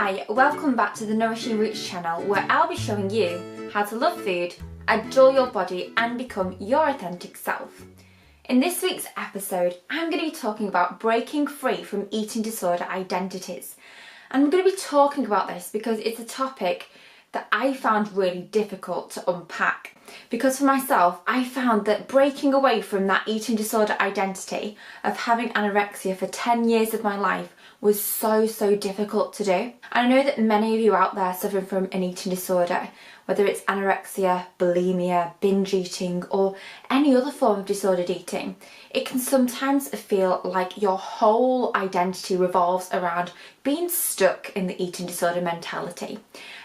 Hi, welcome back to the Nourishing Roots channel, where I'll be showing you how to love food, adore your body and become your authentic self. In this week's episode, I'm going to be talking about breaking free from eating disorder identities. And I'm going to be talking about this because it's a topic that I found really difficult to unpack. Because for myself, I found that breaking away from that eating disorder identity of having anorexia for 10 years of my life was so difficult to do. And I know that many of you out there suffering from an eating disorder, whether it's anorexia, bulimia, binge eating, or any other form of disordered eating, it can sometimes feel like your whole identity revolves around being stuck in the eating disorder mentality.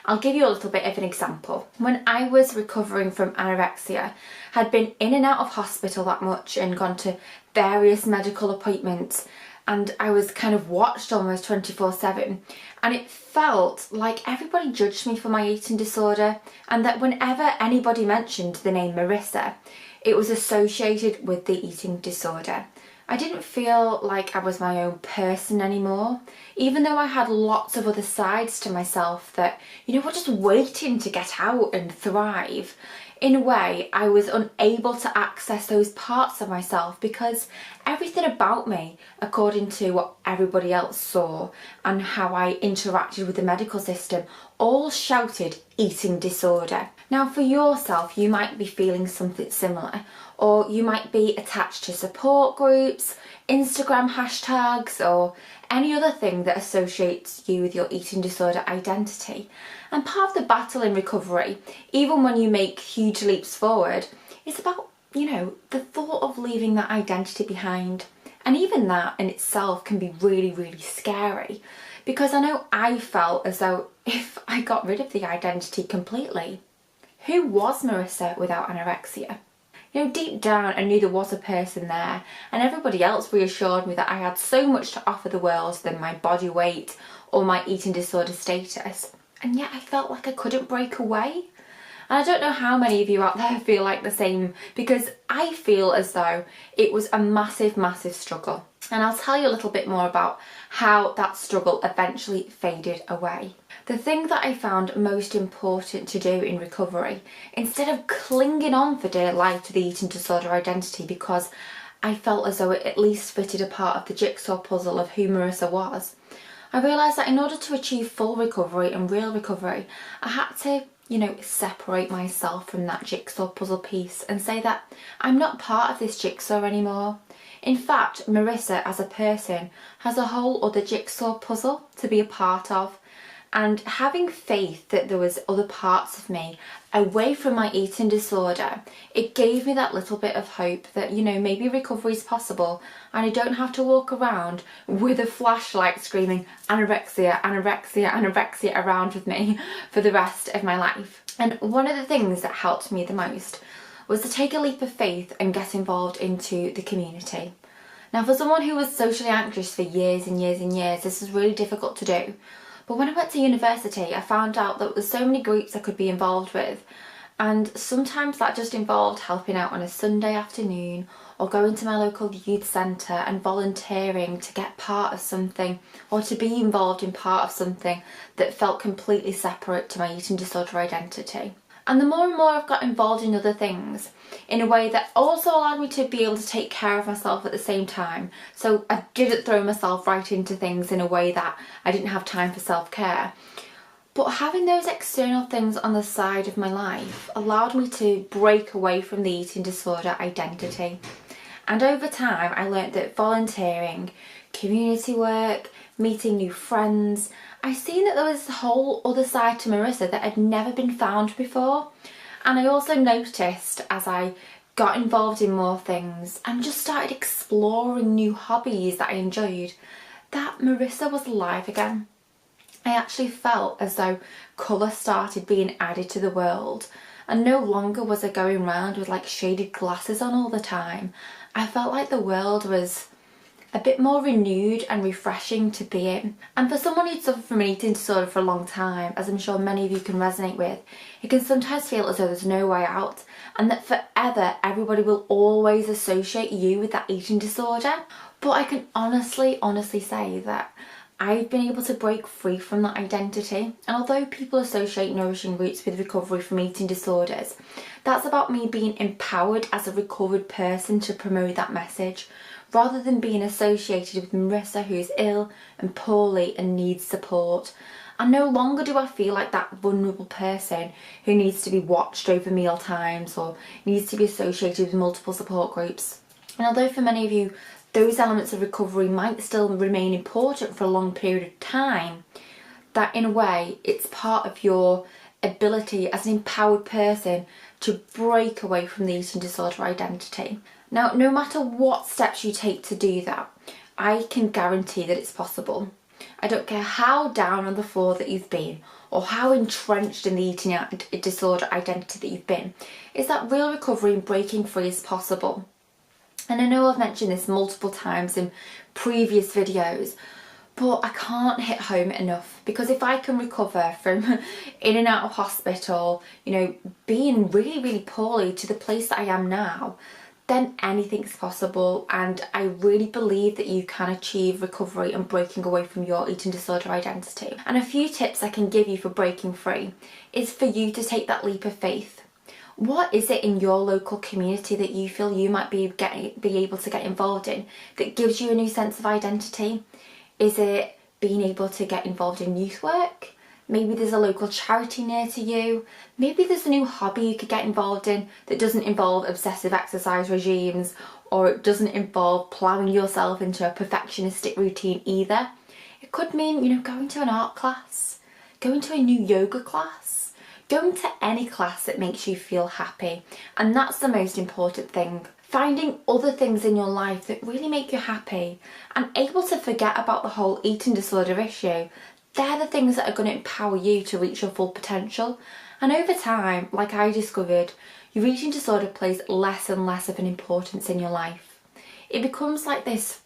I'll give you a little bit of an example. When I was recovering from anorexia, had been in and out of hospital that much and gone to various medical appointments, and I was kind of watched almost 24/7, and it felt like everybody judged me for my eating disorder, and that whenever anybody mentioned the name Marissa, it was associated with the eating disorder. I didn't feel like I was my own person anymore, even though I had lots of other sides to myself that, were just waiting to get out and thrive. In a way, I was unable to access those parts of myself because everything about me, according to what everybody else saw and how I interacted with the medical system, all shouted eating disorder. Now, for yourself, you might be feeling something similar, or you might be attached to support groups, Instagram hashtags, or any other thing that associates you with your eating disorder identity. And part of the battle in recovery, even when you make huge leaps forward, is about, the thought of leaving that identity behind. And even that in itself can be really scary, because I know I felt as though if I got rid of the identity completely, who was Marissa without anorexia? Deep down I knew there was a person there, and everybody else reassured me that I had so much to offer the world than my body weight or my eating disorder status. And yet I felt like I couldn't break away. And I don't know how many of you out there feel like the same, because I feel as though it was a massive struggle. And I'll tell you a little bit more about how that struggle eventually faded away. The thing that I found most important to do in recovery, instead of clinging on for dear life to the eating disorder identity because I felt as though it at least fitted a part of the jigsaw puzzle of who Marissa was, I realised that in order to achieve full recovery and real recovery, I had to, separate myself from that jigsaw puzzle piece and say that I'm not part of this jigsaw anymore. In fact, Marissa as a person has a whole other jigsaw puzzle to be a part of. And having faith that there was other parts of me away from my eating disorder, it gave me that little bit of hope that, maybe recovery is possible and I don't have to walk around with a flashlight screaming anorexia, anorexia, anorexia around with me for the rest of my life. And one of the things that helped me the most was to take a leap of faith and get involved into the community. Now, for someone who was socially anxious for years and years, this was really difficult to do. But when I went to university, I found out that there were so many groups I could be involved with, and sometimes that just involved helping out on a Sunday afternoon or going to my local youth centre and volunteering to get part of something or to be involved in part of something that felt completely separate to my eating disorder identity. And the more and more I've got involved in other things in a way that also allowed me to be able to take care of myself at the same time. So I didn't throw myself right into things in a way that I didn't have time for self-care. But having those external things on the side of my life allowed me to break away from the eating disorder identity. And over time, I learnt that volunteering, community work, meeting new friends, I seen that there was this whole other side to Marissa that had never been found before. And I also noticed as I got involved in more things and just started exploring new hobbies that I enjoyed, that Marissa was alive again. I actually felt as though colour started being added to the world, and no longer was I going around with shaded glasses on all the time. I felt like the world was a bit more renewed and refreshing to be in. And for someone who'd suffered from an eating disorder for a long time, as I'm sure many of you can resonate with, it can sometimes feel as though there's no way out and that forever everybody will always associate you with that eating disorder. But I can honestly say that I've been able to break free from that identity. And although people associate Nourishing Roots with recovery from eating disorders, that's about me being empowered as a recovered person to promote that message, rather than being associated with Marissa who's ill and poorly and needs support. And no longer do I feel like that vulnerable person who needs to be watched over meal times or needs to be associated with multiple support groups. And although for many of you those elements of recovery might still remain important for a long period of time, that in a way it's part of your ability as an empowered person to break away from the eating disorder identity. Now, no matter what steps you take to do that, I can guarantee that it's possible. I don't care how down on the floor that you've been or how entrenched in the eating disorder identity that you've been, is that real recovery and breaking free is possible. And I know I've mentioned this multiple times in previous videos, but I can't hit home enough, because if I can recover from in and out of hospital, being really, really poorly to the place that I am now, then anything's possible. And I really believe that you can achieve recovery and breaking away from your eating disorder identity. And a few tips I can give you for breaking free is for you to take that leap of faith. What is it in your local community that you feel you might be able to get involved in that gives you a new sense of identity? Is it being able to get involved in youth work? Maybe there's a local charity near to you. Maybe there's a new hobby you could get involved in that doesn't involve obsessive exercise regimes, or it doesn't involve ploughing yourself into a perfectionistic routine either. It could mean, going to an art class, going to a new yoga class, going to any class that makes you feel happy. And that's the most important thing. Finding other things in your life that really make you happy and able to forget about the whole eating disorder issue. They're the things that are going to empower you to reach your full potential. And over time, like I discovered, your eating disorder plays less and less of an importance in your life. It becomes like this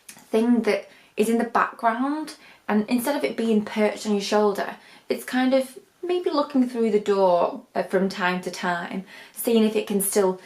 thing that is in the background, and instead of it being perched on your shoulder, it's kind of maybe looking through the door from time to time, seeing if it can still,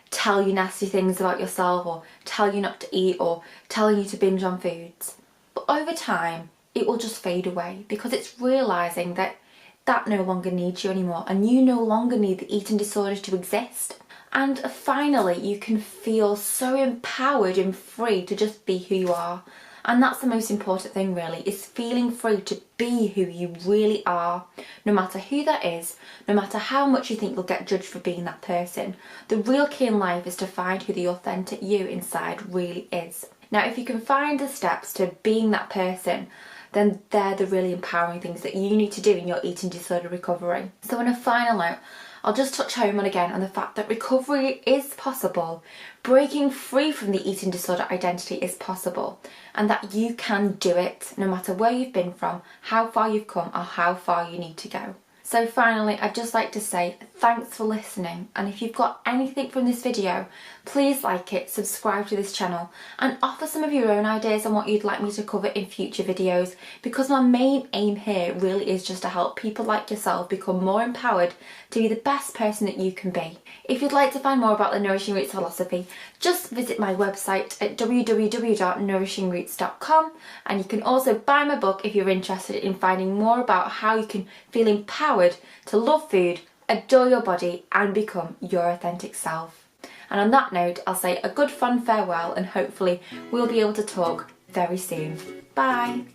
tell you nasty things about yourself, or tell you not to eat, or tell you to binge on foods. But over time, it will just fade away, because it's realising that that no longer needs you anymore, and you no longer need the eating disorder to exist. And finally, you can feel so empowered and free to just be who you are. And that's the most important thing, really, is feeling free to be who you really are, no matter who that is, no matter how much you think you'll get judged for being that person. The real key in life is to find who the authentic you inside really is. Now, if you can find the steps to being that person, then they're the really empowering things that you need to do in your eating disorder recovery. So on a final note, I'll just touch home again on the fact that recovery is possible. Breaking free from the eating disorder identity is possible, and that you can do it no matter where you've been from, how far you've come, or how far you need to go. So finally, I'd just like to say thanks for listening, and if you've got anything from this video, please like it, subscribe to this channel, and offer some of your own ideas on what you'd like me to cover in future videos, because my main aim here really is just to help people like yourself become more empowered to be the best person that you can be. If you'd like to find more about the Nourishing Roots philosophy, just visit my website at www.nourishingroots.com, and you can also buy my book if you're interested in finding more about how you can feel empowered to love food, adore your body, and become your authentic self. And on that note, I'll say a good fond farewell, and hopefully we'll be able to talk very soon. Bye!